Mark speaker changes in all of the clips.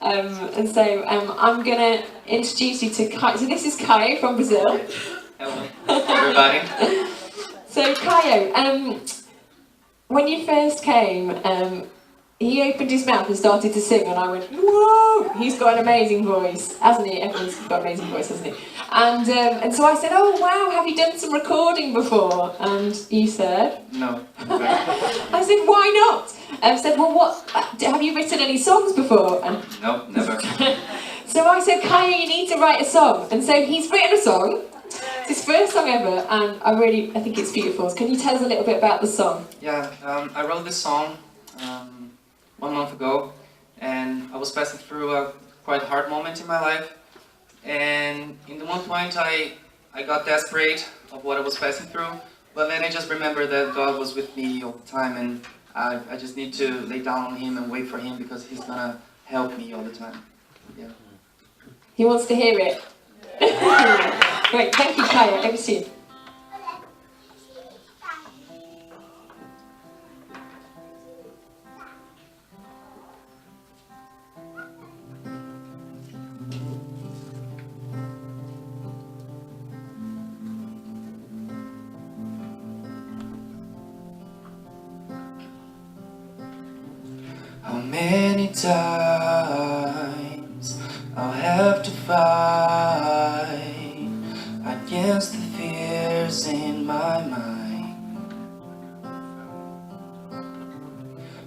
Speaker 1: And so I'm going to introduce you to Caio. So this is Caio from Brazil.
Speaker 2: Hello, everybody.
Speaker 1: So Caio, when you first came, he opened his mouth and started to sing, and I went, whoa! He's got an amazing voice, hasn't he? Everyone's got an amazing voice, hasn't he? And so I said, oh wow, have you done some recording before? And you said,
Speaker 2: No.
Speaker 1: I said, why not? I said, well, what? Have you written any songs before? And
Speaker 2: No, never.
Speaker 1: so I said, Caio, you need to write a song. And so he's written a song. It's his first song ever, and I think it's beautiful. Can you tell us a little bit about the song?
Speaker 2: Yeah, I wrote this song 1 month ago, and I was passing through a quite hard moment in my life. And in the one point, I got desperate of what I was passing through, but then I just remembered that God was with me all the time, and I just need to lay down on Him and wait for Him because He's gonna help me all the time. Yeah.
Speaker 1: He wants to hear it. Great, thank you, Caio. Over to you.
Speaker 2: How many times I'll have to fight against the fears in my mind.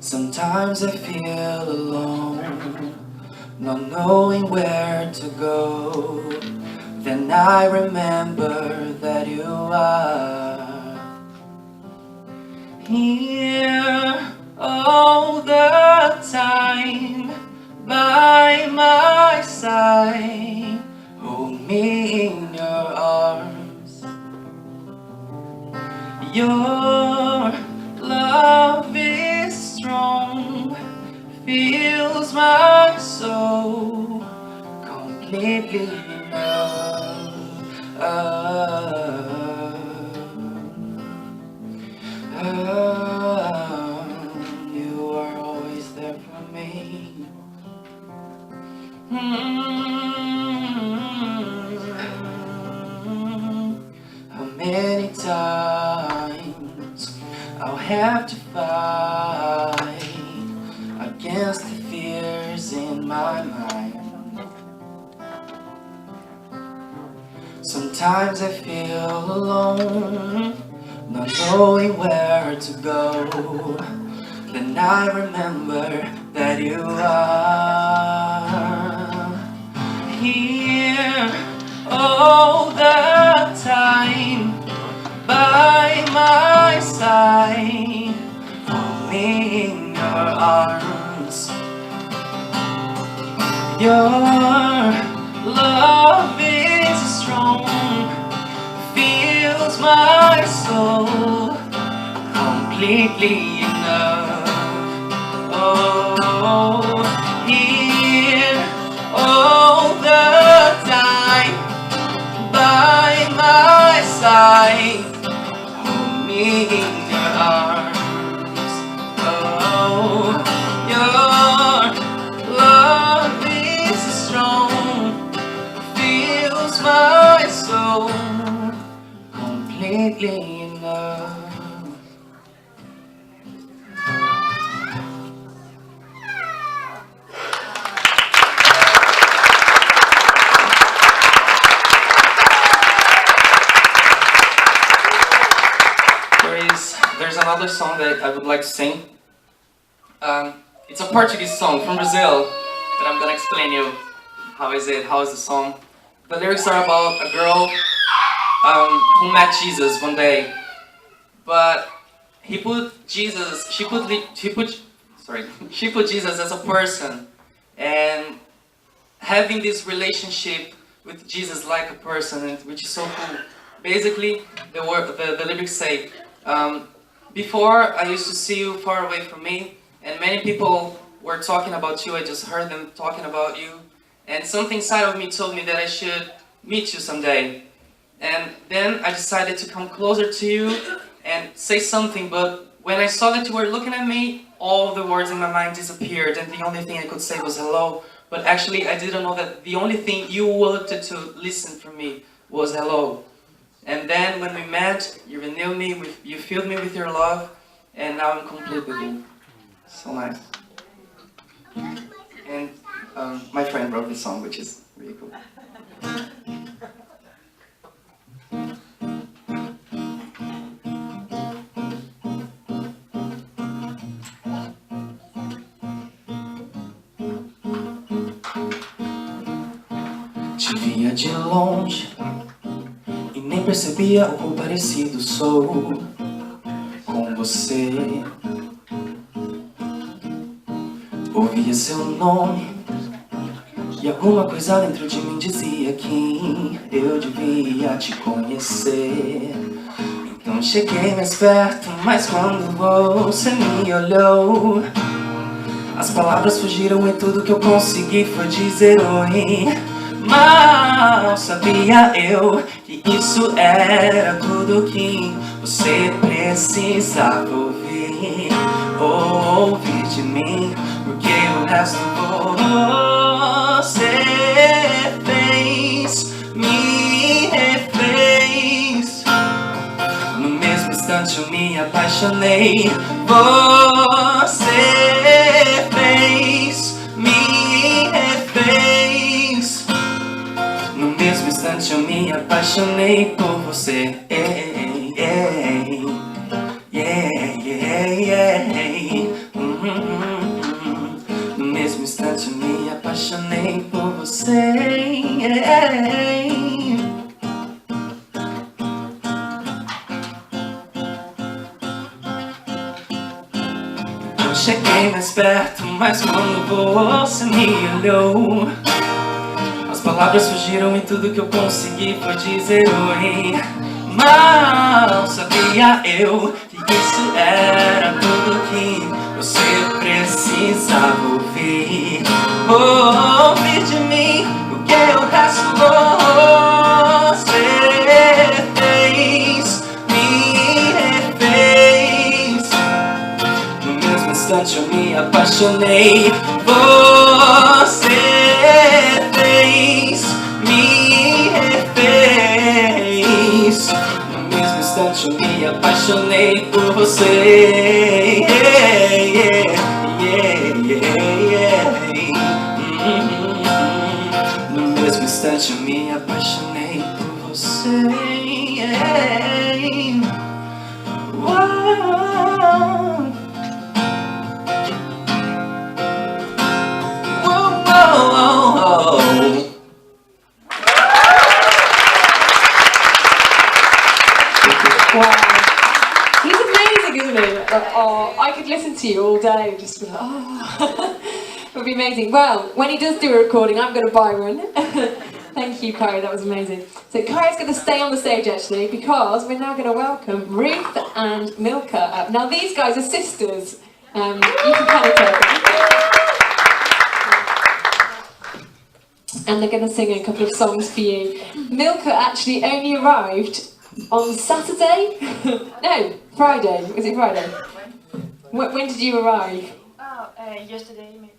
Speaker 2: Sometimes I feel alone, not knowing where to go. Then I remember that you are here all the time by my side. Hold me in your arms. Your love is strong, fills my soul completely enough. You are always there for me. How many times I'll have to fight against the fears in my mind. Sometimes I feel alone, not knowing where to go. Then I remember that you are here all the time by my side. Hold me in your arms. Your love is strong, fills my soul completely enough. Oh, here all the time by my side. Hold me in your arms. Oh, your love is strong, fills my soul completely enough. There's another song that I would like to sing. It's a Portuguese song from Brazil that I'm gonna explain you. How is the song? The lyrics are about a girl who met Jesus one day, but she put Jesus as a person, and having this relationship with Jesus like a person, which is so cool. Basically, the lyrics say, before I used to see you far away from me, and many people were talking about you. I just heard them talking about you, and something inside of me told me that I should meet you someday. And then I decided to come closer to you and say something, but when I saw that you were looking at me, all the words in my mind disappeared, and the only thing I could say was, hello, but actually I didn't know that the only thing you wanted to listen from me was hello. And then when we met, you renewed me, you filled me with your love, and now I'm complete with you. So nice. And my friend wrote this song, which is really cool. Te via de longe e nem percebia o quão parecido sou com você. Ouvia seu nome e alguma coisa dentro de mim dizia que eu devia te conhecer. Então cheguei mais perto, mas quando você me olhou, as palavras fugiram e tudo que eu consegui foi dizer oi. Mal sabia eu que isso era tudo que você precisava ouvir. Ouvir de mim, porque o resto você fez, me refez. No mesmo instante eu me apaixonei. Você fez, me refez. No mesmo instante eu me apaixonei por você. No mesmo instante eu me apaixonei por você. Eu cheguei mais perto, mas quando você me olhou, as palavras fugiram e tudo que eu consegui foi dizer oi. Mal sabia eu que isso era tudo que você precisava ouvir. Ouvir de mim o que o resto você fez, me refez. No mesmo instante eu me apaixonei. Você fez, me refez. No mesmo instante eu me apaixonei por você. No mesmo instante eu me apaixonei por você.
Speaker 1: Wow. He's amazing, isn't he? Oh, I could listen to you all day and just be like, oh. It would be amazing. Well, when he does do a recording, I'm going to buy one. Thank you, Kyrie, that was amazing. So Kyrie's going to stay on the stage actually, because we're now going to welcome Ruth and Milka up. Now these guys are sisters. You can kind of tell them. And they're going to sing a couple of songs for you. Milka actually only arrived on Saturday? No, Friday. Was it Friday? When did you arrive?
Speaker 3: Yesterday, maybe.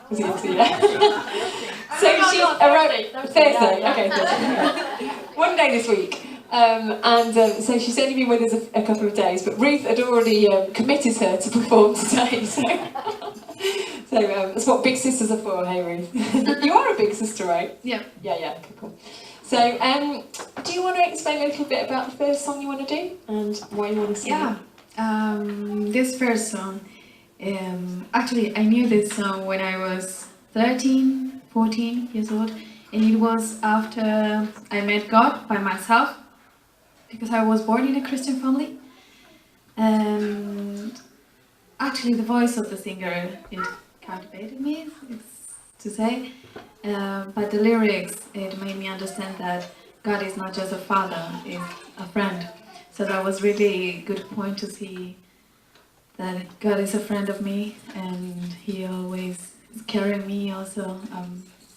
Speaker 1: Was it yesterday? So she arrived Thursday. Okay, Thursday. One day this week. So she's only been with us a couple of days, but Ruth had already committed her to perform today. So that's what big sisters are for, hey Ruth? You are a big sister, right?
Speaker 3: Yeah.
Speaker 1: Yeah, okay, cool. So, do you want to explain a little bit about the first song you want to do and why you want to sing it?
Speaker 3: This first song, actually I knew this song when I was 13, 14 years old, and it was after I met God by myself, because I was born in a Christian family. And actually the voice of the singer, it captivated me, it's to say. But the lyrics, it made me understand that God is not just a father, he's a friend. So that was really a good point to see that God is a friend of me, and He always is carrying me also.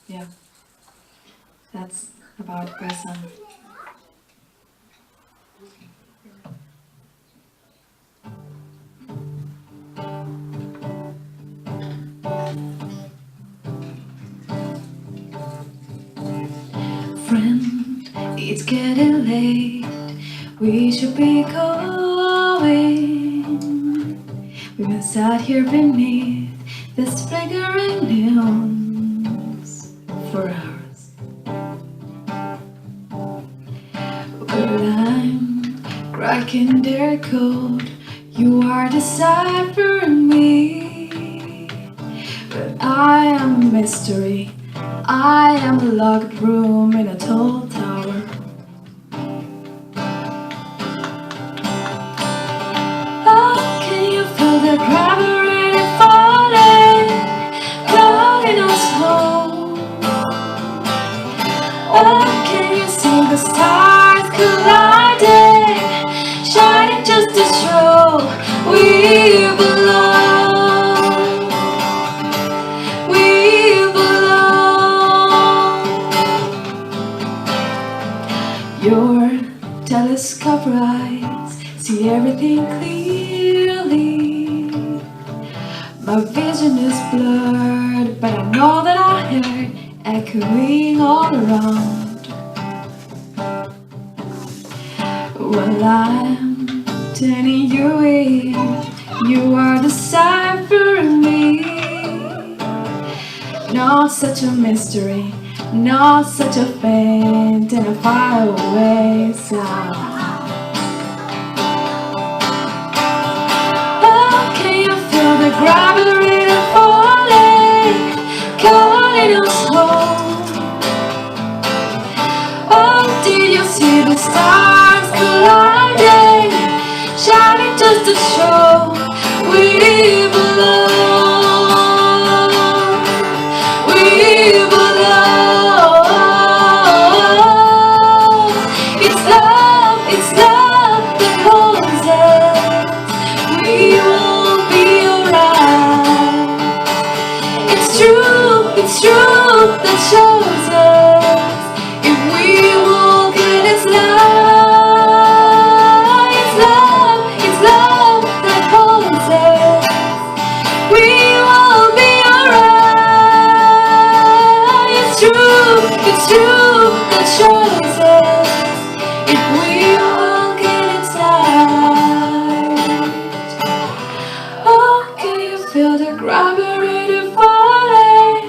Speaker 3: Yeah, that's about the first song. It's getting late, we should be going. We've been sat here beneath this flickering neons for hours. Well, I'm cracking their code, you are deciphering me. But I am a mystery, I am a locked room in a tall tower. Oh, can you feel the gravity falling, calling us home? Oh, can you see the stars colliding, shining just to show we belong? We belong. Your telescope eyes see everything clearly. My vision is blurred, but I know that I heard echoing all around. Well, I'm turning you in, you are deciphering me. Not such a mystery, not such a faint and a faraway sound. Oh, can you feel the gravity falling, calling us home? Oh, did you see the stars colliding, shining just to show we belong? We belong. It's love that holds us. We will be alright. It's true that shows us if we walk in its light. It's love that holds us. We will be alright. It's true that shows us if we walk in its light. Oh, can you feel the gravity falling,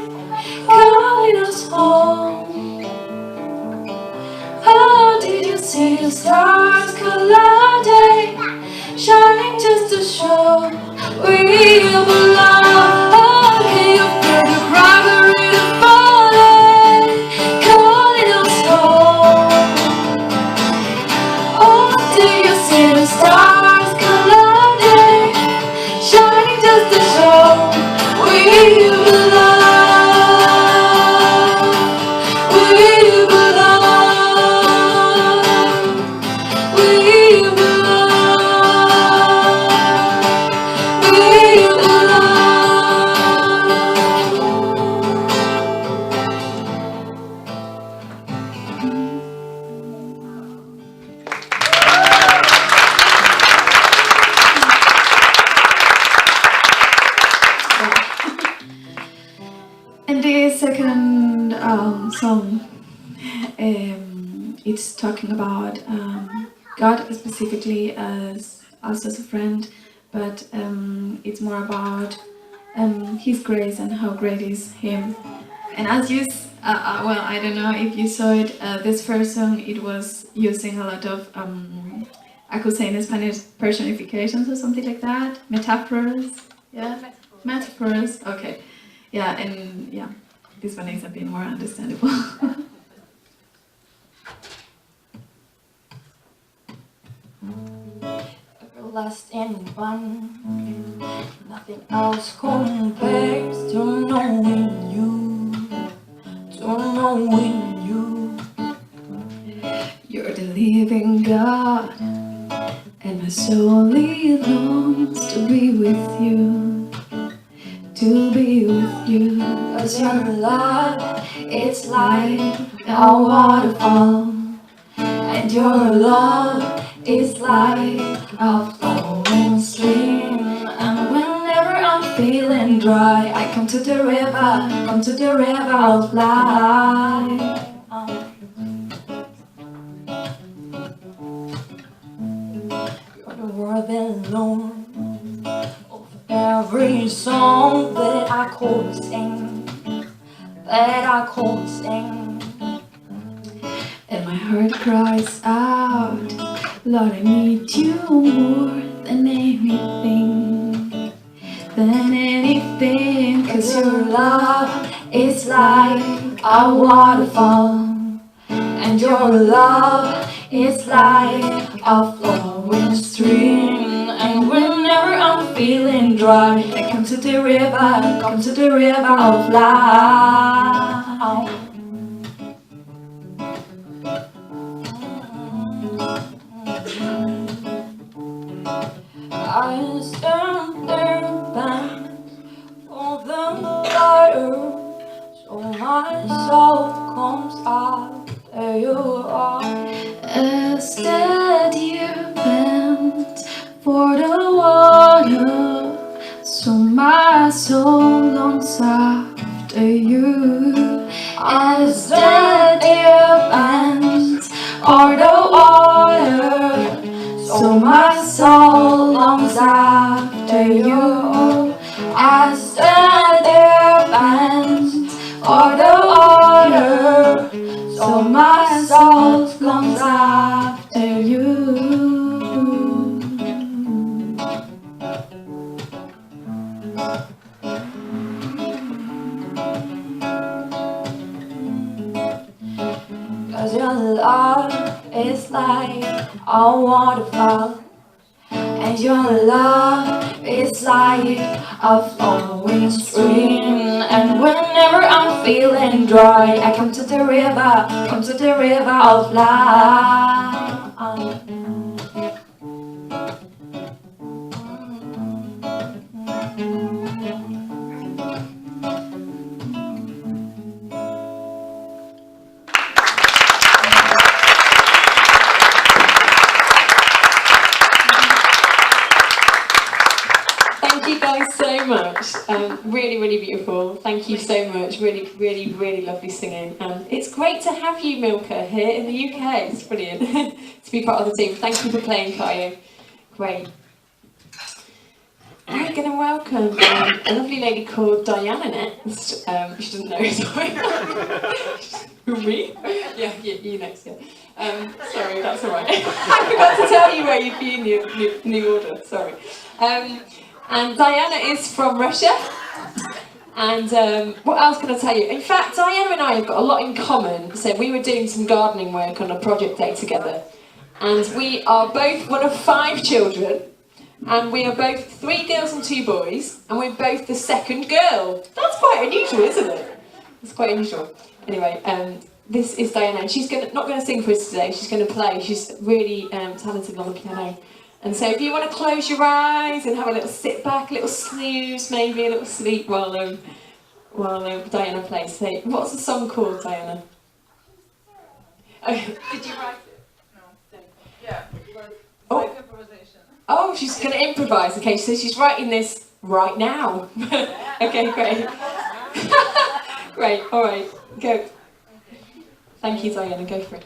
Speaker 3: calling us home? Oh, did you see the stars colliding, shining just to show we belong? Oh, can you feel the gravity falling, calling us home? Oh, do you see the stars colliding, shining just to show we belong? We belong. We belong. We And the second song, it's talking about God specifically as us as a friend, but it's more about His grace and how great is Him. And as you, well, I don't know if you saw it, this first song, it was using a lot of, I could say in Spanish, personifications or something like that, metaphors, yeah? Metaphors, okay. Yeah, and yeah, this one is a bit more understandable.
Speaker 1: Everlasting one, nothing else compares to knowing you, to knowing you.
Speaker 3: You're the living God, and my soul longs to be with you, to be with you.
Speaker 1: 'Cause your love,
Speaker 3: It's like a waterfall, and your love is like a flowing stream. And whenever I'm feeling dry, I come to the river of life.
Speaker 4: every song that I could sing, that I could sing.
Speaker 3: And my heart cries out, Lord, I need you more than anything, than anything. 'Cause your love is like a waterfall, and your love is like a flowing stream. And whenever I'm feeling dry, I come to the river of life.
Speaker 4: I stand there bound for the water, so my soul comes after you are.
Speaker 3: A steady bend for the water, so my soul longs after you. A steady bend for the water, so my soul longs after you. I stand there bent for the water, so my soul longs after you.
Speaker 4: Cause your love is like a waterfall, and your love is like a flowing stream. And whenever I'm feeling dry, I come to the river of life.
Speaker 1: Thank you guys so much. Really, really beautiful. Thank you so much. Really, really, really lovely singing. It's great to have you, Milka, here in the UK. It's brilliant to be part of the team. Thank you for playing, Kayo. Great. We're going to welcome a lovely lady called Diana next. She doesn't know, sorry. Who, me? Yeah, you next, yeah. Sorry, that's all right. I forgot to tell you where you'd be in the order, sorry. And Diana is from Russia. And what else can I tell you? In fact, Diana and I have got a lot in common. So we were doing some gardening work on a project day together. And we are both one of 5 children. And we are both 3 girls and 2 boys. And we're both the second girl. That's quite unusual, isn't it? It's quite unusual. Anyway, this is Diana. And she's not going to sing for us today. She's going to play. She's really talented on the piano. And so if you want to close your eyes and have a little sit back, a little snooze, maybe a little sleep while Diana plays. So what's the song called, Diana? Oh, did you write it?
Speaker 5: No. Yeah.
Speaker 1: Oh.
Speaker 5: Like improvisation.
Speaker 1: Oh, she's going to improvise. Okay, so she's writing this right now. Okay, great. Great, all right, go. Thank you, Diana, go for it.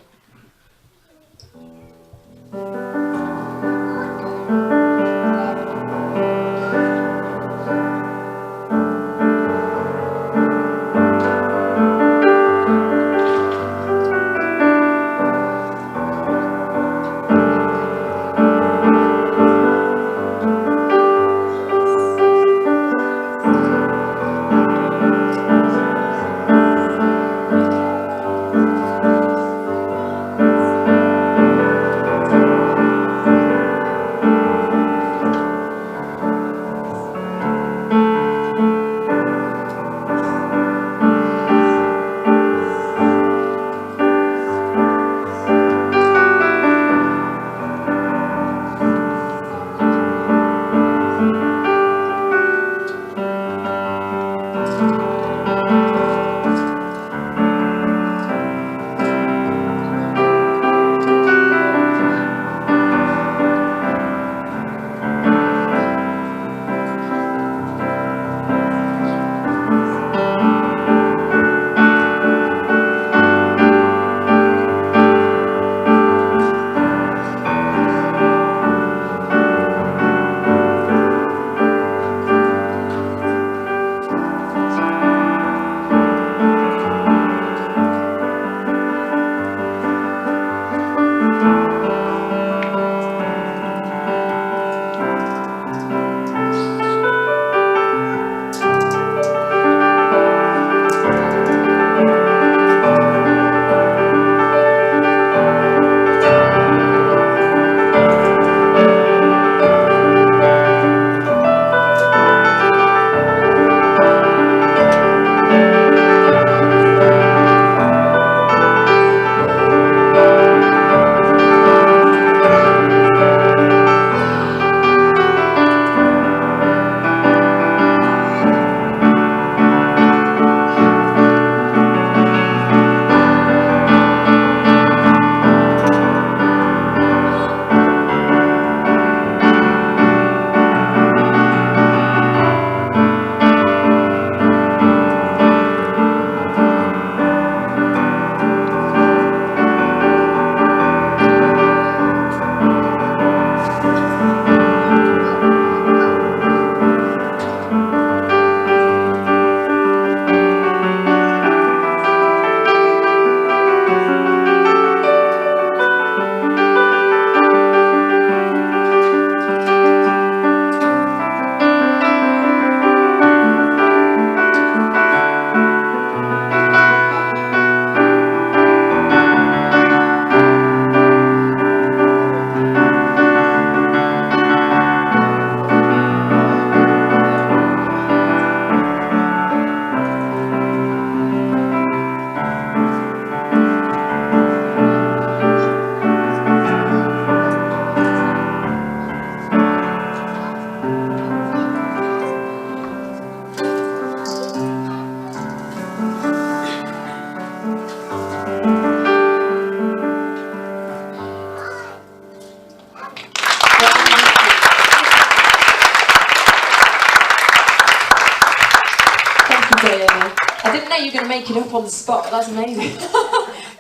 Speaker 1: Diana. I didn't know you were going to make it up on the spot. That's amazing.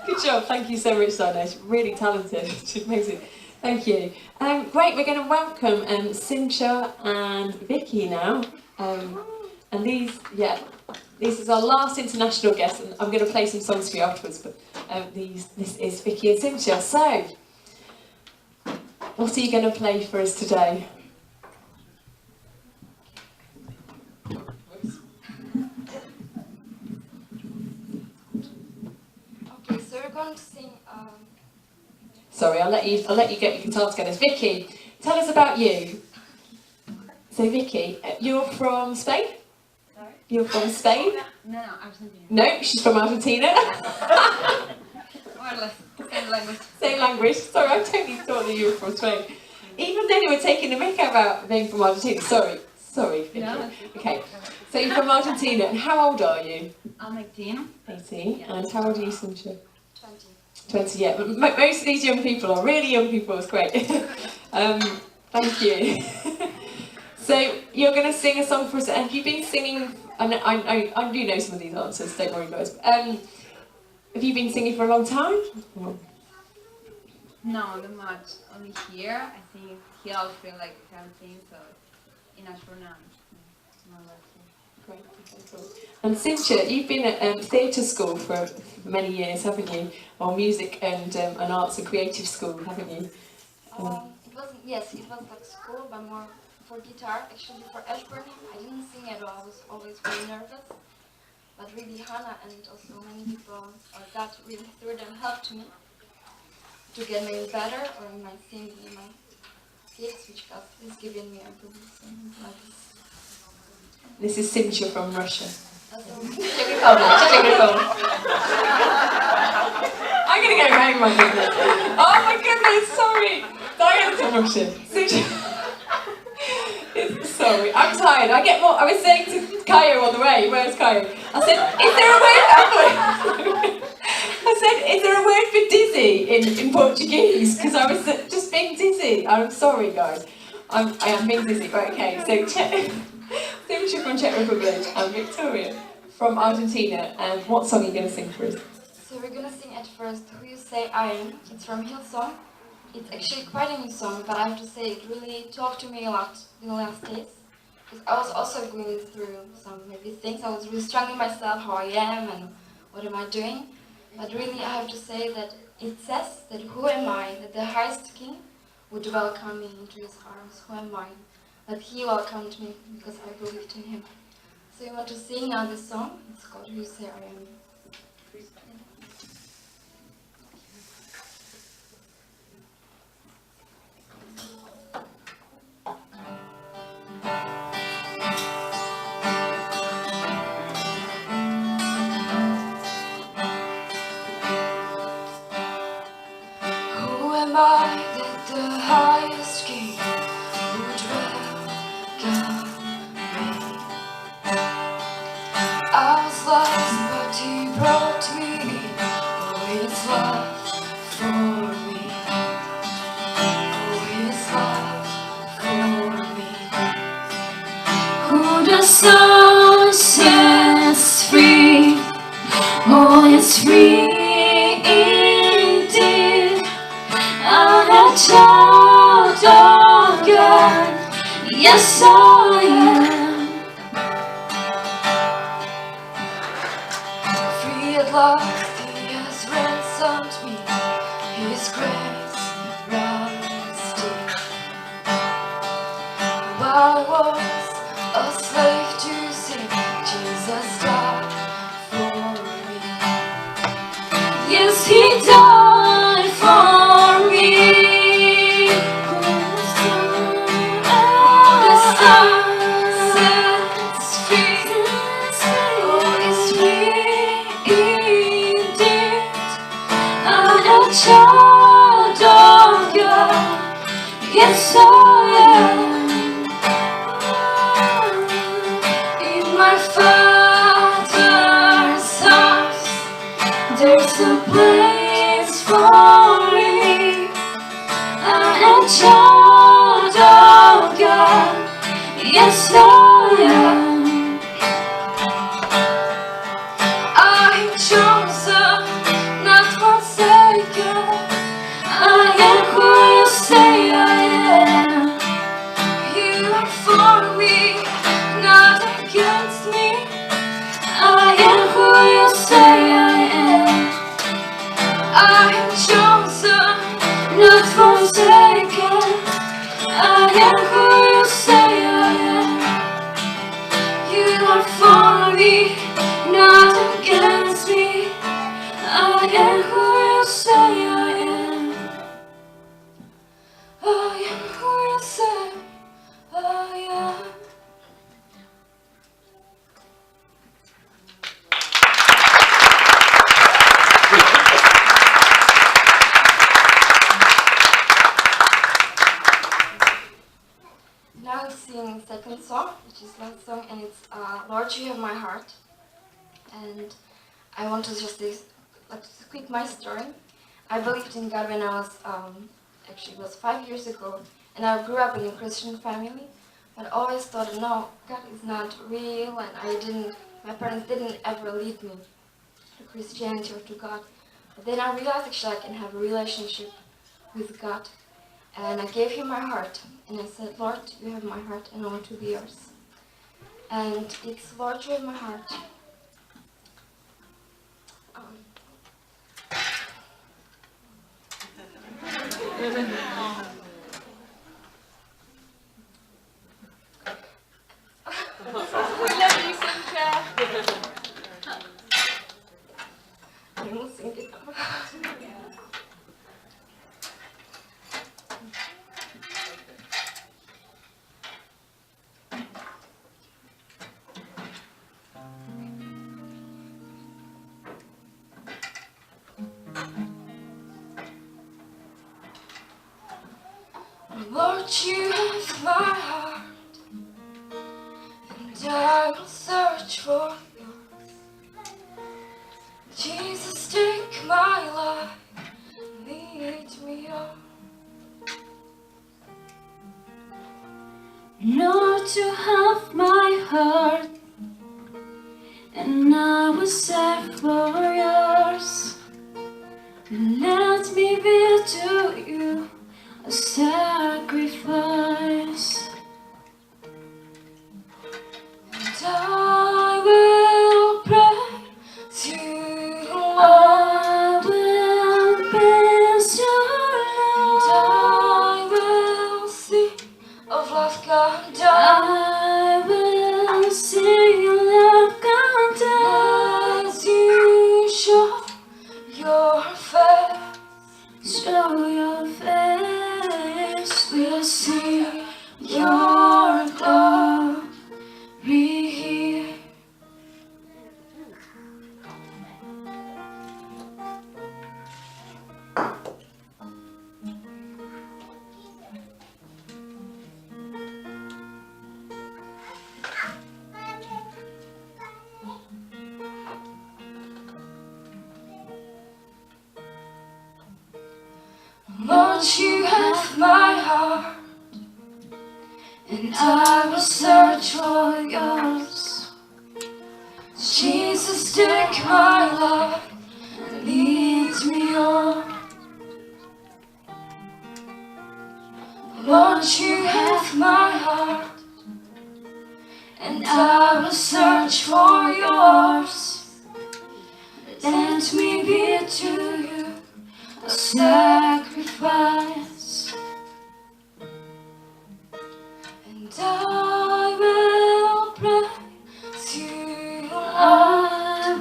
Speaker 1: Good job. Thank you so much, Diana. She's really talented. She's amazing. Thank you. Great. We're going to welcome Cynthia and Vicky now. And these is our last international guest, and I'm going to play some songs for you afterwards. But this is Vicky and Cynthia. So, what are you going to play for us today?
Speaker 4: Okay, so we're going to sing.
Speaker 1: Sorry, I'll let you get your guitar together. Vicky, tell us about you. So, Vicky, you're from Spain?
Speaker 6: Sorry?
Speaker 1: You're from Spain?
Speaker 6: No, Argentina.
Speaker 1: No, she's from Argentina.
Speaker 6: More or less, same language.
Speaker 1: Same language. Sorry, I totally thought that you were from Spain. Even then, you were taking the mick about being from Argentina. Sorry, Vicky.
Speaker 6: No,
Speaker 1: Okay, so you're from Argentina, and how old are you?
Speaker 6: I'm 18.
Speaker 1: 18. And how old are you, Cynthia?
Speaker 4: 20.
Speaker 1: 20, yeah. Most of these young people are really young people. It's great. Thank you. So you're going to sing a song for us. Have you been singing? I do know some of these answers. Don't worry, guys. Have you been singing for a long time?
Speaker 6: No, not much. Only here. I think he all feel like 17, so in Ashburn now. More or less.
Speaker 1: Great. Okay, cool. And Cynthia, you've been at theatre school for many years, haven't you? Or music and arts and creative school, haven't you?
Speaker 4: It was like school, but more for guitar. Actually, for Ashburn, I didn't sing at all. I was always really nervous. But really, Hannah and also many people, God really through them helped me to get maybe better, or in my singing, in my gifts, which God is giving me. I'm probably singing like this.
Speaker 1: This is Cynthia from Russia.
Speaker 4: Czech Republic.
Speaker 1: I'm going to go home, my goodness. Oh my goodness, sorry. Diana's from Russia. Sorry, I'm tired. I was saying to Kayo on the way, where's Kayo? I said, is there a word for dizzy in Portuguese? Because I was just being dizzy. I'm sorry, guys. I am being dizzy. Right, okay, so Cynthia from Czech Republic and Victoria from Argentina. What song are you going to sing for us?
Speaker 4: So we're gonna sing at first Who You Say I Am. It's from Hillsong. It's actually quite a new song, but I have to say it really talked to me a lot in the last days. Because I was also going through some maybe things. I was really struggling myself, how I am and what am I doing. But really I have to say that it says that who am I, that the highest king would welcome me into his arms. Who am I? That he welcomed me because I believed in him. So you want to sing now this song? It's called Who You Say I Am. Who am I that the highest king would welcome me? I was lost, but he brought me in. Oh, his love for me. Oh, his love for me. Who the sun sets free, oh, it's free indeed. I'm a child of God, yes I am. Free at last, he has ransomed me. His grace runs deep. I was a slave to sin, Jesus died for me. Yes, he died for me. The sun sets free. Oh, it's free indeed. I'm a child of God. Yes, I am. In my Father's house, there's a place for me. I'm a child of God. Yes, I am. song, which is last song, and it's Lord, You Have My Heart. And I want to just quick my story. I believed in God when I was, actually it was 5 years ago, and I grew up in a Christian family, but I always thought, no, God is not real, and my parents didn't ever lead me to Christianity or to God. But then I realized actually I can have a relationship with God. And I gave Him my heart, and I said, Lord, You have my heart, and I want to be Yours. And it's Lord, You have my heart.
Speaker 1: We love you, Cynthia.
Speaker 4: I will sing it. Lord, You have my heart, and I will search for Yours. Jesus, take my life, lead me on.
Speaker 7: Lord, You have my heart, and I will search for Yours. Let me be to You a sacrifice.
Speaker 4: And I will praise You,
Speaker 7: I will praise Your
Speaker 4: and
Speaker 7: love.
Speaker 4: I will sing of love come down.
Speaker 7: I will sing Your love come down.
Speaker 4: As You show Your face,
Speaker 7: Show Your face, we'll see Your glory here.
Speaker 4: Lord, You have my heart, and I will search for Yours. Jesus, take my life and lead me on. Lord, You have my heart, and I will search for Yours. Let me be to You a sacrifice. And I will praise You,
Speaker 7: I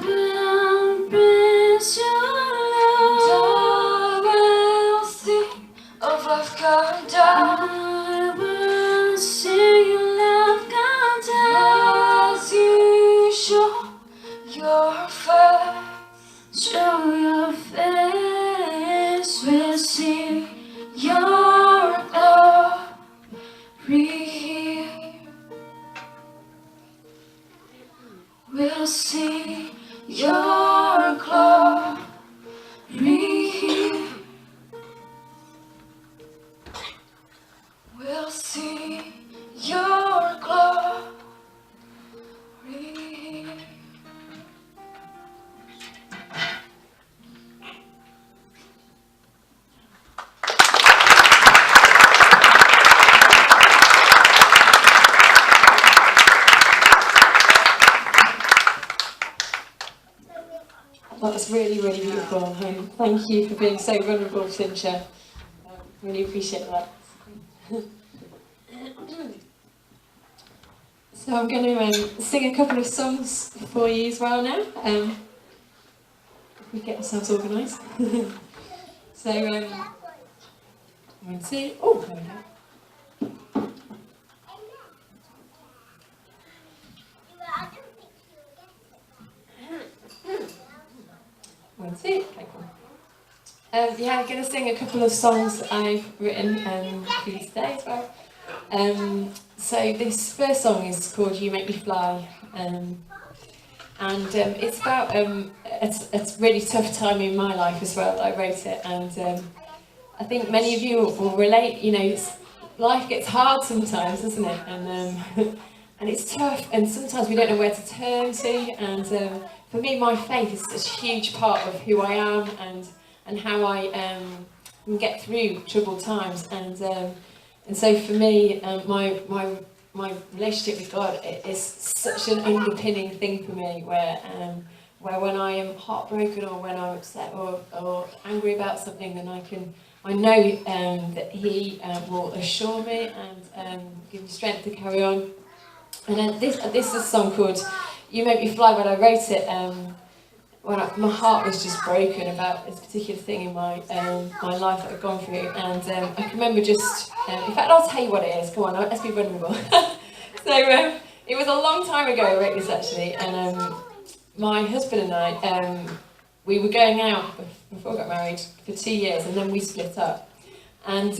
Speaker 7: will praise Your
Speaker 4: and
Speaker 7: love.
Speaker 4: I will sing of love come down.
Speaker 7: I will sing Your love come down.
Speaker 4: As You show Your face,
Speaker 7: Show Your face, we'll see Your glory here. We'll see Your glory here.
Speaker 4: we'll see Your glory.
Speaker 1: That was really, really beautiful. Thank you for being so vulnerable, Cynthia. Really appreciate that. So I'm going to sing a couple of songs for you as well now. If we get ourselves organised. So, I'm going to see. Oh, there we go. 1, 2, okay, cool. Yeah, I'm going to sing a couple of songs I've written for you today as well. So this first song is called "You Make Me Fly," and it's about it's a really tough time in my life as well. I wrote it, and I think many of you will relate. You know, life gets hard sometimes, doesn't it? And and it's tough, and sometimes we don't know where to turn to. And for me, my faith is such a huge part of who I am, and how I can get through troubled times. And so for me, my relationship with God is such an underpinning thing for me, where when I am heartbroken or when I'm upset or angry about something, then I know that He will assure me and give me strength to carry on. And then this is a song called "You Make Me Fly." When I wrote it, my heart was just broken about this particular thing in my life that I've gone through, and I can remember just. In fact, I'll tell you what it is. Come on, let's be vulnerable. So it was a long time ago I wrote this actually, and my husband and I we were going out before I got married for 2 years, and then we split up. And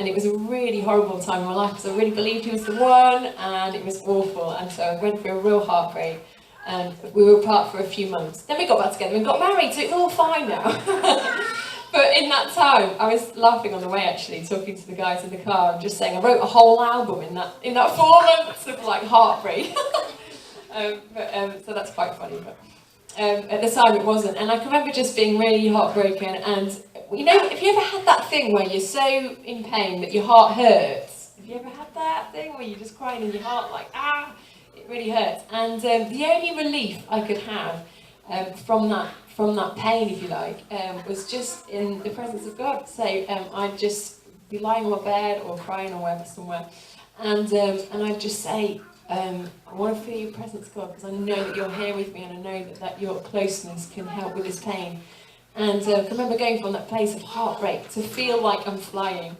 Speaker 1: it was a really horrible time in my life because I really believed he was the one, and it was awful. And so I went through a real heartbreak. And we were apart for a few months. Then we got back together and got married, so it's all fine now. But in that time, I was laughing on the way actually, talking to the guys in the car, and just saying I wrote a whole album in that 4 months of like heartbreak. So that's quite funny. But at the time it wasn't, and I can remember just being really heartbroken. And you know, have you ever had that thing where you're so in pain that your heart hurts? Have you ever had that thing where you're just crying in your heart like it really hurts? And the only relief I could have from that pain, if you like, was just in the presence of God. So I'd just be lying on my bed or crying or wherever somewhere, and I'd just say, I want to feel your presence, God, because I know that you're here with me, and I know that your closeness can help with this pain. And I remember going from that place of heartbreak to feel like I'm flying.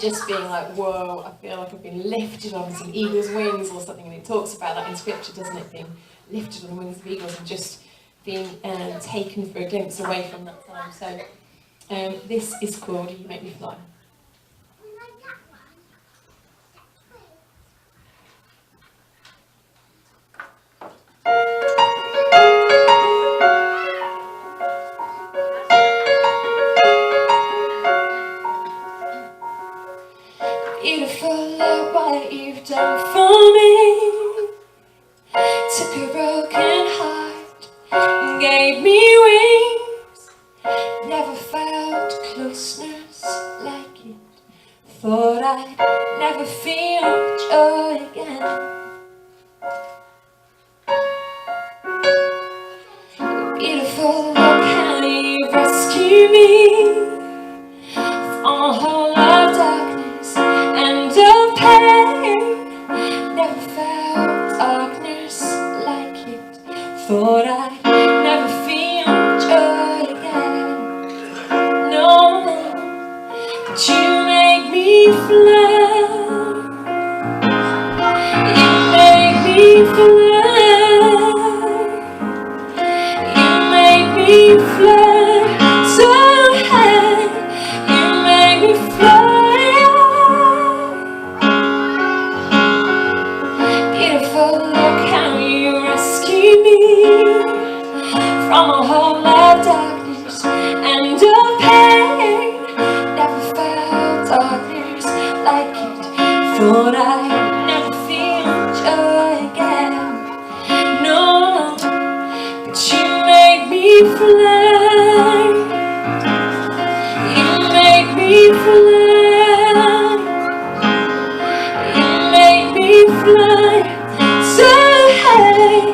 Speaker 1: Just being like, whoa, I feel like I've been lifted on some eagle's wings or something, and it talks about that in scripture, doesn't it? Being lifted on the wings of eagles and just being taken for a glimpse away from that time. So this is called "You Make Me Fly." Beautiful love, what you've done for me. Took a broken heart and gave me wings. Never felt closeness like it. Thought I'd never feel joy again. Beautiful, look how you rescue me from a whole lot of darkness and of pain. Never felt darkness like it. Thought I'd never feel joy again. No, but you make me fly. You make me fly. You make me fly so high. You make me fly. Beautiful, look how you rescue me from a whole lot of darkness and of pain. Never felt darkness like it. Thought I'd never feel joy again. No, but you make me fly. You make me fly. You make me fly so high.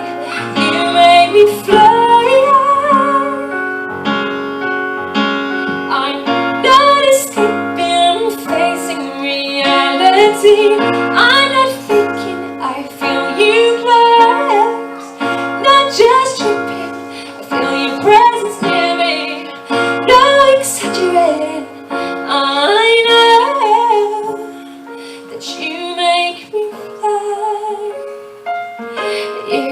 Speaker 1: You make me fly. I'm not escaping, facing reality. I'm not thinking, I feel you close. Not just tripping, I feel your presence near me. No exaggerating, I know that you make me fly. You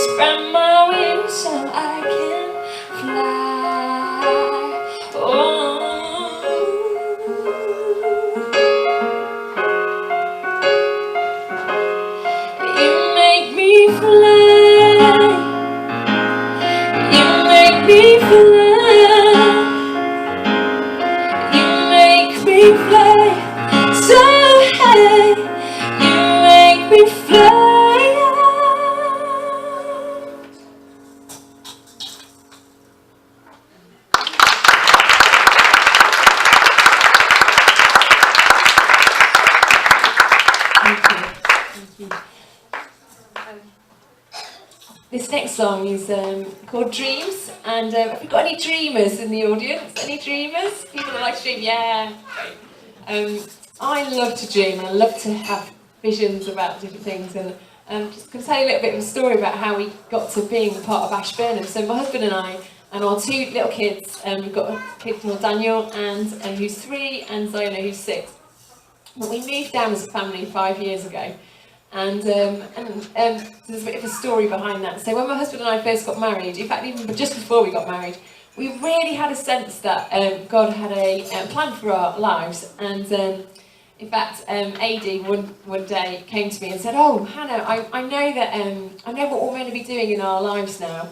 Speaker 1: spread my wings so I can fly. Oh.
Speaker 7: me fly. You make me fly. You make me fly so high. You make me fly.
Speaker 1: This next song is called Dreams, and have we got any dreamers in the audience? Any dreamers? People that like to dream? Yeah. Great. I love to dream, and I love to have visions about different things, and just going to tell you a little bit of a story about how we got to being part of Ashburnham. So my husband and I, and our two little kids, we've got a kid called Daniel, and who's 3, and Zona, who's 6. But we moved down as a family 5 years ago. And there's a bit of a story behind that. So when my husband and I first got married, in fact even just before we got married, we really had a sense that God had a plan for our lives. And in fact, AD one day came to me and said, "Oh, Hannah, I know that I know what we're going to be doing in our lives now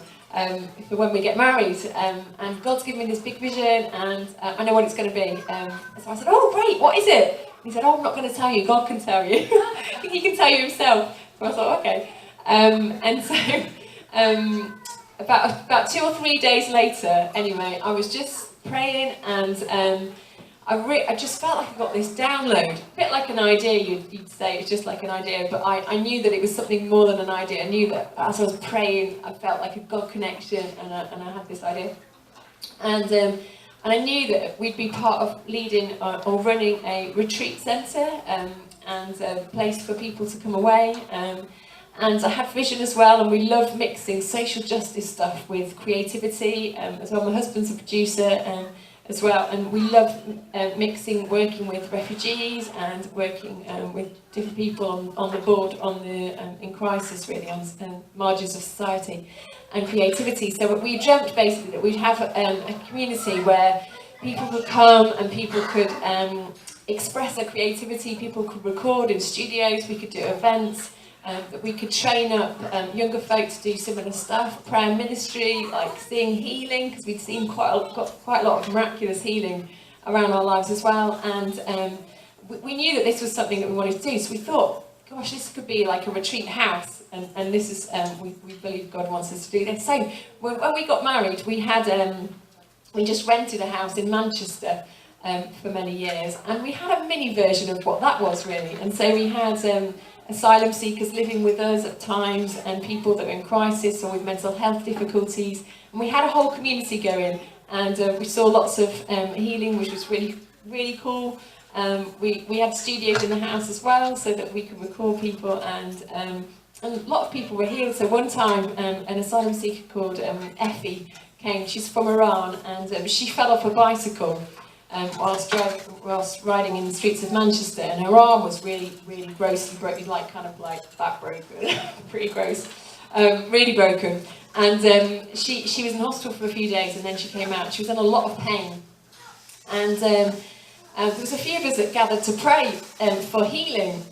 Speaker 1: for when we get married. And God's given me this big vision, and I know what it's going to be." So I said, "Oh, great! What is it?" He said, "Oh, I'm not going to tell you. God can tell you. He can tell you himself." So I thought, okay. And so about 2 or 3 days later, anyway, I was just praying, and I just felt like I got this download, a bit like an idea. You'd say it's just like an idea, but I knew that it was something more than an idea. I knew that as I was praying, I felt like a God connection, and I had this idea. And I knew that we'd be part of leading or running a retreat centre and a place for people to come away. And I had vision as well, and we love mixing social justice stuff with creativity as well. My husband's a producer as well, and we love mixing, working with refugees and working with different people on the board, in crisis really, on margins of society. And creativity. So we dreamt basically that we'd have a community where people could come and people could express their creativity, people could record in studios, we could do events, that we could train up younger folk to do similar stuff, prayer ministry, like seeing healing, because we'd seen quite a lot of miraculous healing around our lives as well. And we knew that this was something that we wanted to do, so we thought, gosh, this could be like a retreat house, and this is we believe God wants us to do this. So when we got married, we had we just rented a house in Manchester for many years, and we had a mini version of what that was really. And so we had asylum seekers living with us at times, and people that were in crisis or with mental health difficulties, and we had a whole community going, and we saw lots of healing, which was really cool. We had studios in the house as well, so that we could record people, and a lot of people were healed. So one time, an asylum seeker called Effie came. She's from Iran, and she fell off a bicycle whilst riding in the streets of Manchester, and her arm was really grossly broken, like that broken, pretty gross, really broken. And she was in hospital for a few days, and then she came out. She was in a lot of pain, and there was a few of us that gathered to pray for healing,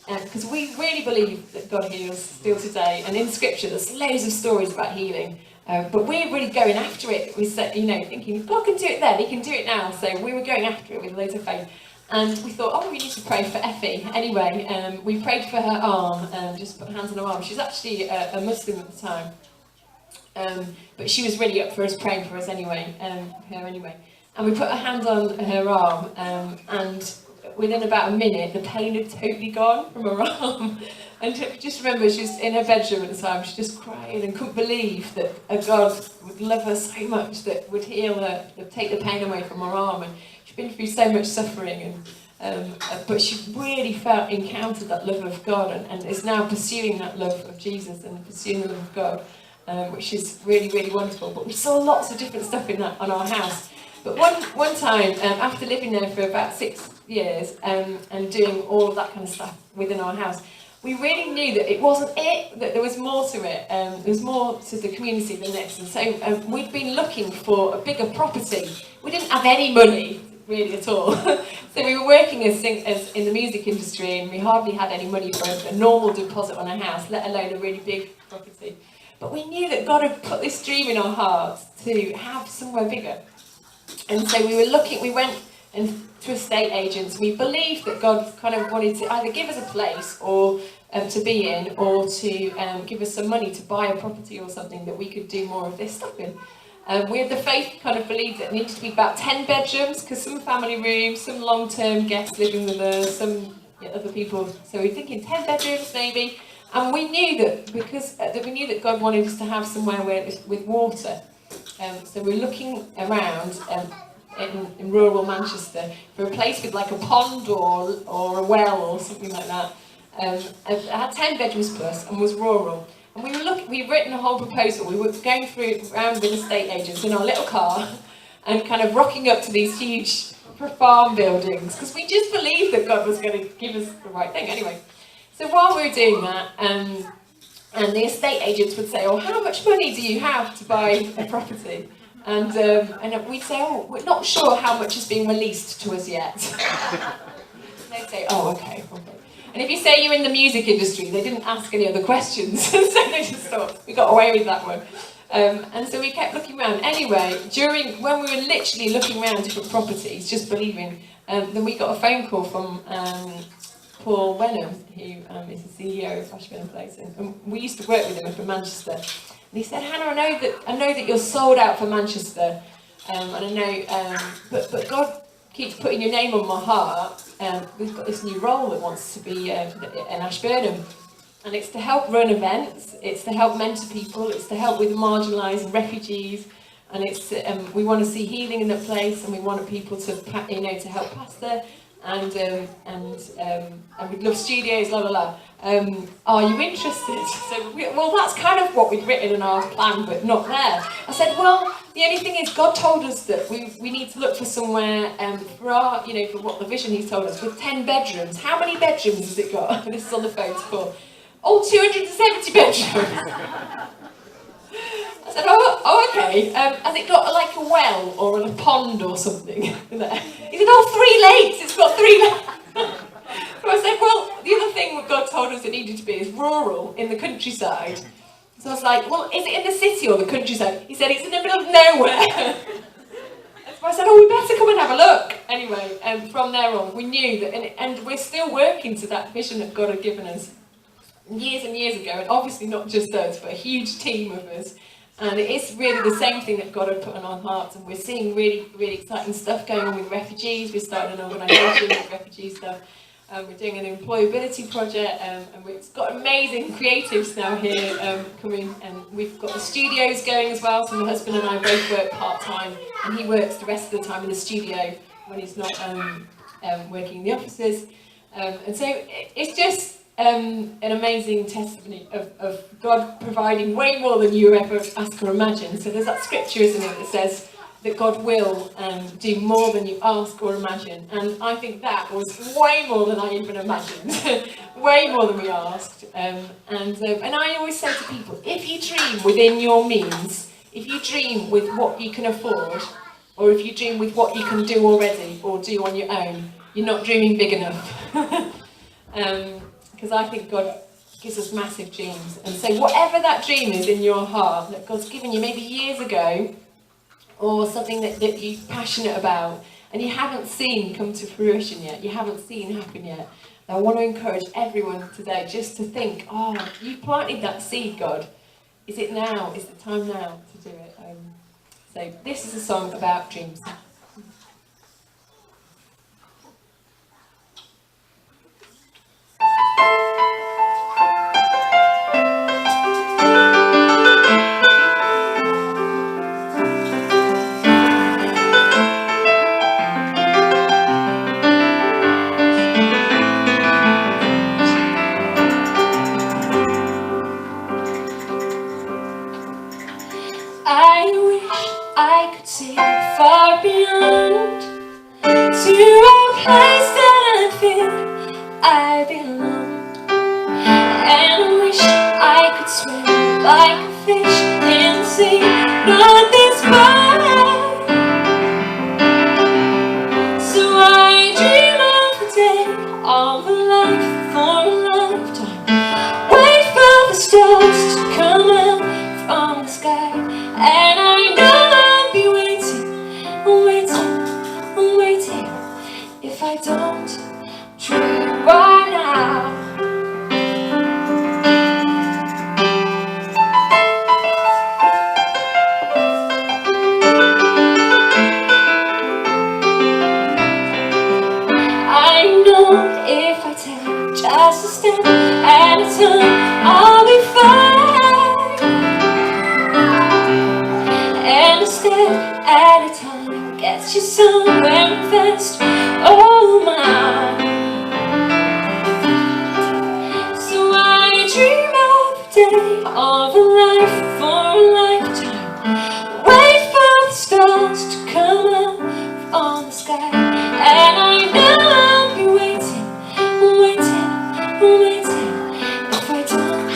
Speaker 1: because we really believe that God heals still today. And in Scripture, there's loads of stories about healing, but we're really going after it. We said, thinking God can do it then, He can do it now. So we were going after it with loads of faith. And we thought, oh, we need to pray for Effie. Anyway, we prayed for her arm, just put hands on her arm. She was actually a Muslim at the time, but she was really up for us praying for us anyway, her anyway. And we put a hand on her arm, and within about a minute, the pain had totally gone from her arm. And just remember, she was in her bedroom at the time, she just crying and couldn't believe that a God would love her so much that would heal her, would take the pain away from her arm. And she'd been through so much suffering, but she really encountered that love of God, and is now pursuing that love of Jesus and pursuing the love of God, which is really wonderful. But we saw lots of different stuff in that on our house. But one time, after living there for about 6 years and doing all of that kind of stuff within our house, we really knew that it wasn't it, that there was more to it. There was more to the community than this. And so we'd been looking for a bigger property. We didn't have any money really at all. So we were working as in the music industry, and we hardly had any money for a normal deposit on a house, let alone a really big property. But we knew that God had put this dream in our hearts to have somewhere bigger. And so we went and to estate agents. We believed that God kind of wanted to either give us a place or to be in, or to give us some money to buy a property or something that we could do more of this stuff in. We had the faith kind of believed that it needed to be about 10 bedrooms, because some family rooms, some long-term guests living with us, some other people. So we were thinking 10 bedrooms maybe. And we knew that we knew that God wanted us to have somewhere with water. So we're looking around in rural Manchester for a place with like a pond or a well or something like that. It had 10 bedrooms plus and was rural. And we'd written a whole proposal. We were going around with estate agents in our little car and kind of rocking up to these huge farm buildings, because we just believed that God was going to give us the right thing. Anyway, so while we were doing that, and the estate agents would say, "Oh, how much money do you have to buy a property?" And we'd say, "Oh, we're not sure how much is being released to us yet." They'd say, "Oh, okay." And if you say you're in the music industry, they didn't ask any other questions, so they just thought, we got away with that one. And so we kept looking around. Anyway, when we were literally looking around different properties, just believing, then we got a phone call from Paul Wenham, who is the CEO of Ashbourne Place, and we used to work with him up in Manchester. And he said, "Hannah, I know that you're sold out for Manchester, and I know, but God keeps putting your name on my heart. We've got this new role that wants to be in Ashburnham, and it's to help run events, it's to help mentor people, it's to help with marginalised and refugees, and it's we want to see healing in the place, and we want people to to help pastor, and we'd love studios, la la la. Are you interested?" So well, that's kind of what we'd written in our plan, but not there. I said, well, the only thing is, God told us that we need to look for somewhere for our, for what the vision He's told us, with 10 bedrooms. How many bedrooms has it got? This is on the phone to Paul. Oh, 270 bedrooms. I said, oh, okay. Has it got like a well or a pond or something? He said, oh, 3 lakes. It's got 3 lakes. So I said, well, the other thing that God told us it needed to be is rural, in the countryside. So I was like, well, is it in the city or the countryside? He said, it's in the middle of nowhere. So I said, oh, we better come and have a look. Anyway, and from there on, we knew that, and we're still working to that vision that God had given us years and years ago, and obviously not just us, but a huge team of us. And it is really the same thing that God had put on our hearts, and we're seeing really, really exciting stuff going on with refugees. We're starting an organisation with refugee stuff. We're doing an employability project, and we've got amazing creatives now here coming, and we've got the studios going as well. So my husband and I both work part-time, and he works the rest of the time in the studio when he's not working in the offices. And so it's just an amazing testimony of God providing way more than you ever ask or imagine. So there's that scripture, isn't it, that says that God will do more than you ask or imagine. And I think that was way more than I even imagined. Way more than we asked. And I always say to people, if you dream within your means, if you dream with what you can afford, or if you dream with what you can do already or do on your own, you're not dreaming big enough. Because I think God gives us massive dreams. And so whatever that dream is in your heart that God's given you maybe years ago, or something that you're passionate about and you haven't seen come to fruition yet, you haven't seen happen yet, I want to encourage everyone today just to think, oh, you planted that seed, God. Is it now? Is the time now to do it? So this is a song about dreams.
Speaker 7: I wish I could see far beyond, to a place that I feel I belong. And I wish I could swim like a fish in the sea, not this far. stars to come out from the sky. And I know I'll be waiting, waiting if I don't dream right now. I know if I take just a step at a time, I'll be fine. And a step at a time gets you somewhere fast. Oh my. So I dream of a day, of a life for a lifetime. Wait for the stars to come up on the sky. And I know I'll be waiting if I don't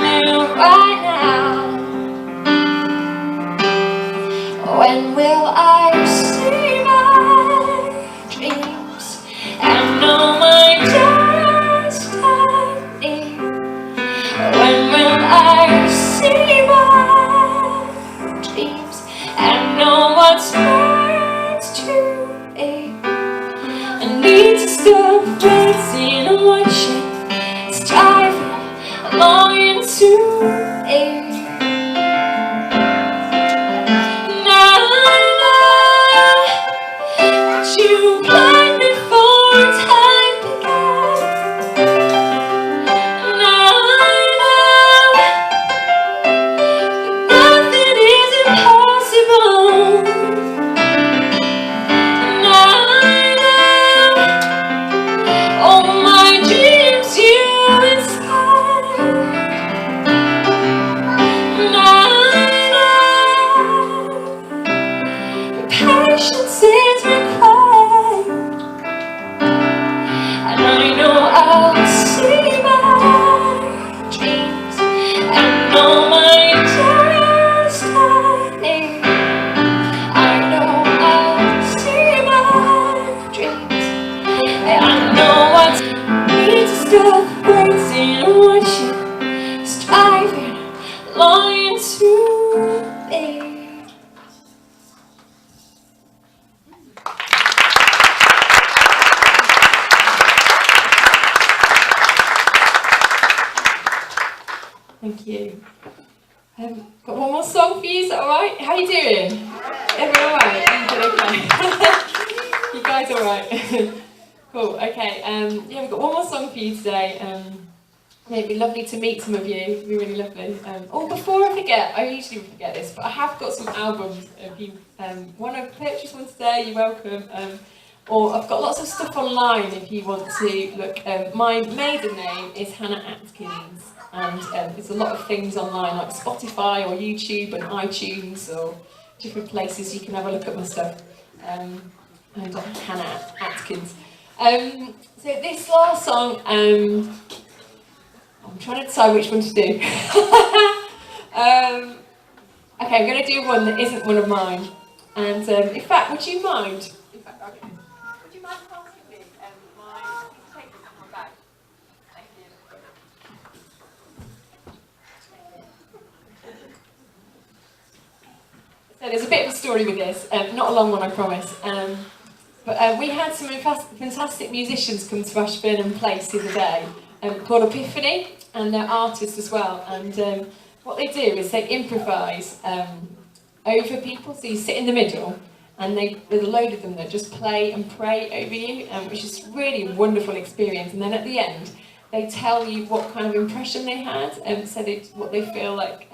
Speaker 7: live right now. When will I see my dreams and know my destiny? When will I see my dreams and know what's meant to be? I need to stop waiting and watching, striving, longing to be. You planned before time began. Now I know that nothing is impossible. Now I know all my dreams you inspire. Now I know patience is required. And I know I'll see my dreams and know my destiny. I know I'll see my dreams and I know what needs to stop waiting and watching, striving, longing to be.
Speaker 1: Thank you. Got one more song for you, is that alright? How are you doing? Everyone alright? You doing okay? You guys alright? Cool, okay. Yeah, we've got one more song for you today. It'd be lovely to meet some of you. It'd be really lovely. Oh, before I forget, I usually forget this, but I have got some albums. If you want to purchase one today, you're welcome. Or I've got lots of stuff online if you want to look. My maiden name is Hannah Atkins, and there's a lot of things online like Spotify or YouTube and iTunes or different places you can have a look at my stuff. And Hannah Atkins. So this last song, I'm trying to decide which one to do. Okay, I'm going to do one that isn't one of mine. And in fact, would you mind? In fact, okay. Would you mind passing me my papers in my bag? Thank you. So there's a bit of a story with this, not a long one, I promise. But we had some fantastic musicians come to Ashburn and play the other day, called Epiphany, and they're artists as well. And what they do is they improvise over people. So you sit in the middle, and there's a load of them that just play and pray over you, which is really a wonderful experience. And then at the end, they tell you what kind of impression they had, and what they feel like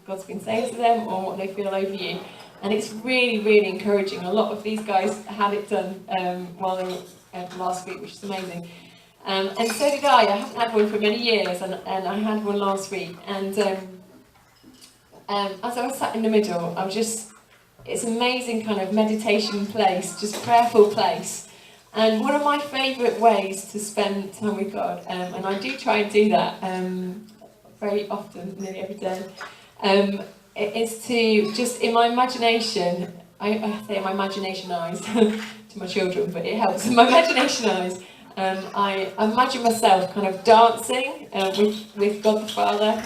Speaker 1: God's been saying to them, or what they feel over you. And it's really, really encouraging. A lot of these guys had it done while they were last week, which is amazing. And so did I. I haven't had one for many years, and I had one last week. And as I was sat in the middle, it's an amazing kind of meditation place, just prayerful place. And one of my favourite ways to spend time with God, and I do try and do that very often, nearly every day, is to just, in my imagination, I say in my imagination eyes to my children, but it helps in my imagination eyes, I imagine myself kind of dancing with God the Father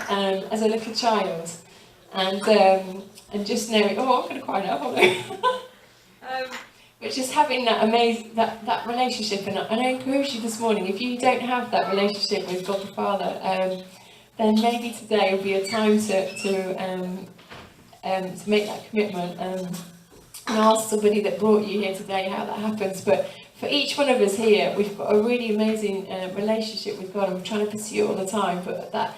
Speaker 1: as a little child, and just knowing, oh, I'm going to cry now, hold on. But just having that amazing that relationship, and I encourage you this morning, if you don't have that relationship with God the Father, then maybe today will be a time to make that commitment and ask somebody that brought you here today how that happens. But for each one of us here, we've got a really amazing relationship with God, and we're trying to pursue it all the time. But that,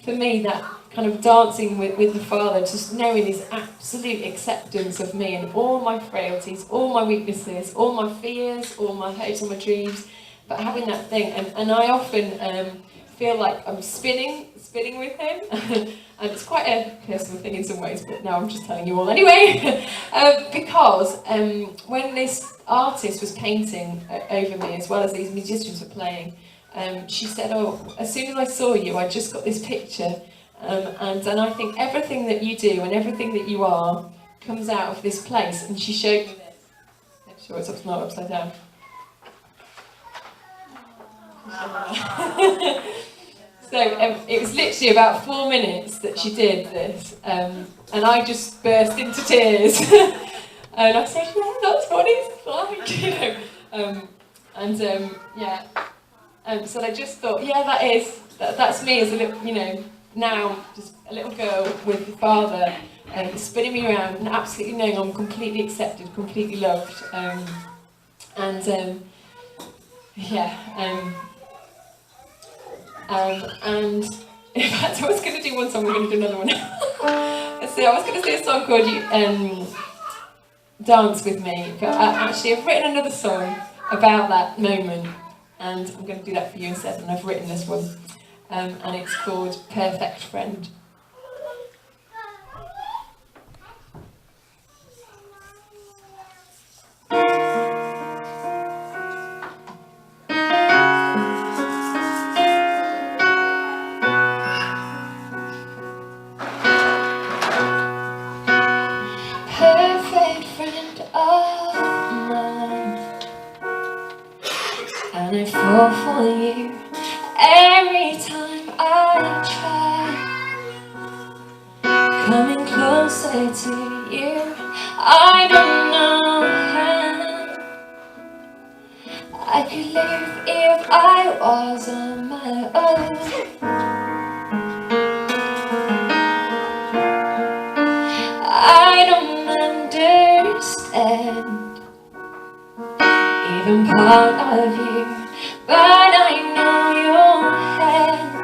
Speaker 1: for me, that kind of dancing with the Father, just knowing His absolute acceptance of me and all my frailties, all my weaknesses, all my fears, all my hopes, all my dreams, but having that thing, and I often feel like I'm spinning with Him, and it's quite a personal thing in some ways, but now I'm just telling you all anyway, because when this artist was painting over me, as well as these musicians were playing, she said, oh, as soon as I saw you, I just got this picture, and I think everything that you do and everything that you are comes out of this place. And she showed me this. Make sure it's not upside down. So it was literally about 4 minutes that she did this, and I just burst into tears. And I said, yeah, that's what it's like, you know. So I just thought, yeah, that's me as a little, you know, now just a little girl with the Father, spinning me around and absolutely knowing I'm completely accepted, completely loved, and in fact, I was going to do one song, we're going to do another one. So I was going to sing a song called Dance With Me, but actually I've written another song about that moment, and I'm going to do that for you instead, and I've written this one, and it's called Perfect Friend. Perfect friend of mine, and I fall for you every time I try, coming closer to you. I don't know how I could live if I was on my own. I don't understand even part of you, but I know your hand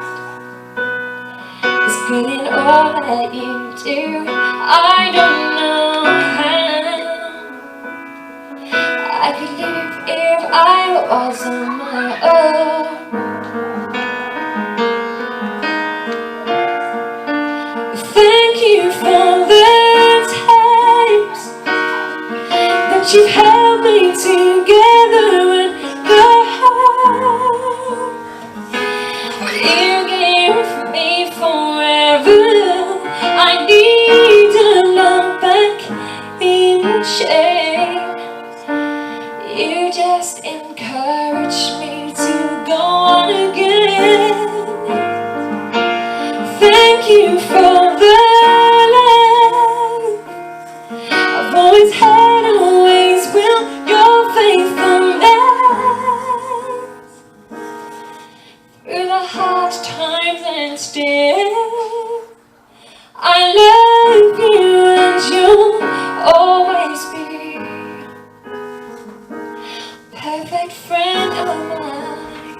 Speaker 1: is good in all that you do. I don't know how I could live if I was on my own. Thank you for the times that you've held me together and the heart you gave me forever. I need a love back in chains. You just encourage me to go on again. Thank you for the love I've always had, always will, your faithfulness through the hard times, and still I love you, and you'll always be perfect friend of mine.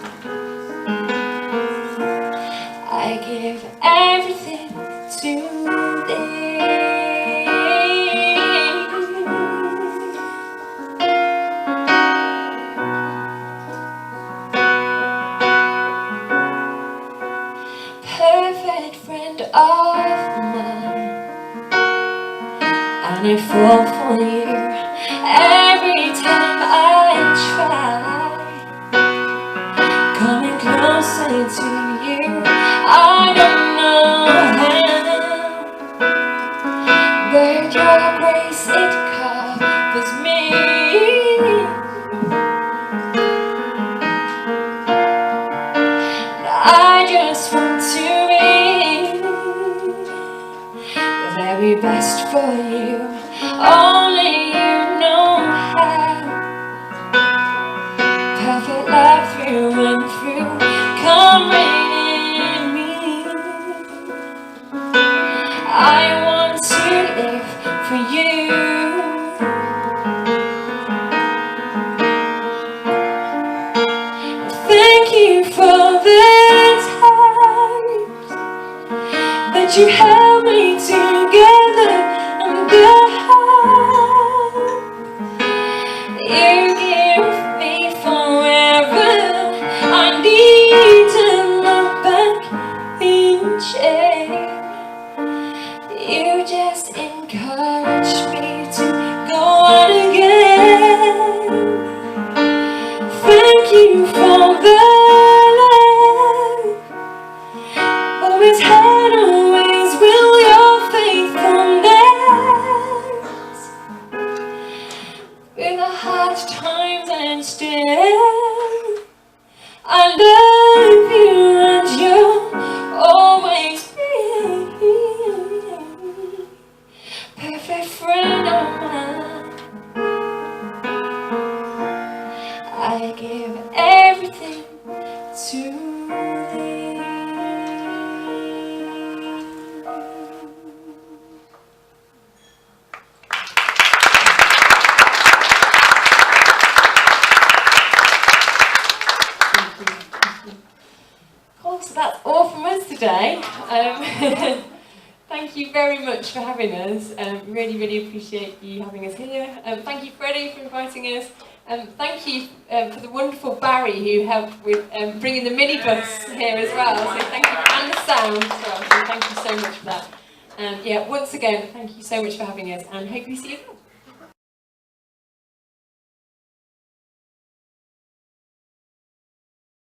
Speaker 1: I give everything to thee. Perfect friend of mine, and I fall for you every time I try, coming closer to you. I don't know how, but your grace, it covers me.
Speaker 7: be best for you. Only you know how. Perfect love through and through. Come rain in me. I want to live for you. Thank you for the times that you held me together and the heart you give me forever. I need to look back each day. You just encourage me to go on again. Thank you for the love. Always had, always will, your faithfulness. Through the hard times and still I love you and you'll always be perfect friend of mine. I give everything to thee. Cool, so that's all from us today. Thank you very much for having us. Really, really appreciate you having us here. Thank you, Freddie, for inviting us. Thank you for the wonderful Barry who helped with bringing the minibus here as well. So thank you, and the sound as well. So thank you so much for that. Yeah, once again, thank you so much for having us, and hope we see you again.